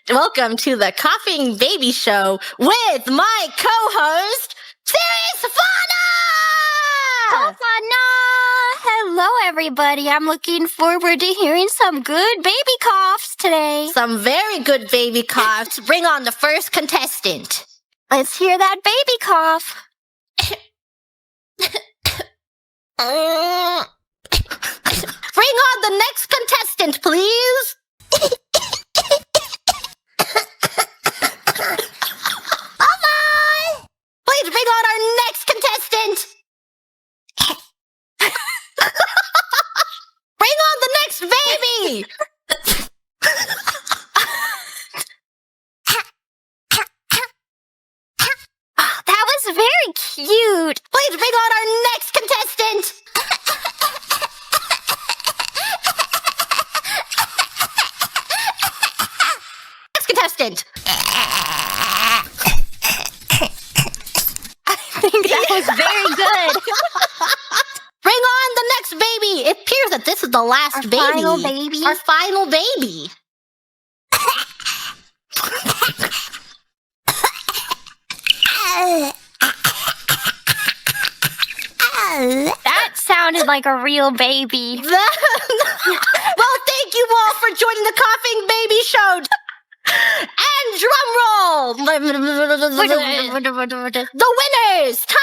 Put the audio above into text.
Welcome to the Coughing Baby Show with my co-host, Ceres Fauna! Hello, everybody. I'm looking forward to hearing some good baby coughs today. Some very good baby coughs. Bring on the first contestant. Let's hear that baby cough. Bring on the next contestant, please. Please bring on our next contestant. Bring on the next baby. That was very cute. Please bring on our next contestant. Next contestant. I think that was very good. Bring on the next baby. It appears that this is the last Our baby. final baby? Our final baby. That sounded like a real baby. Well, thank you all for joining the Coughing Baby Show. And drum roll. The winners. Time.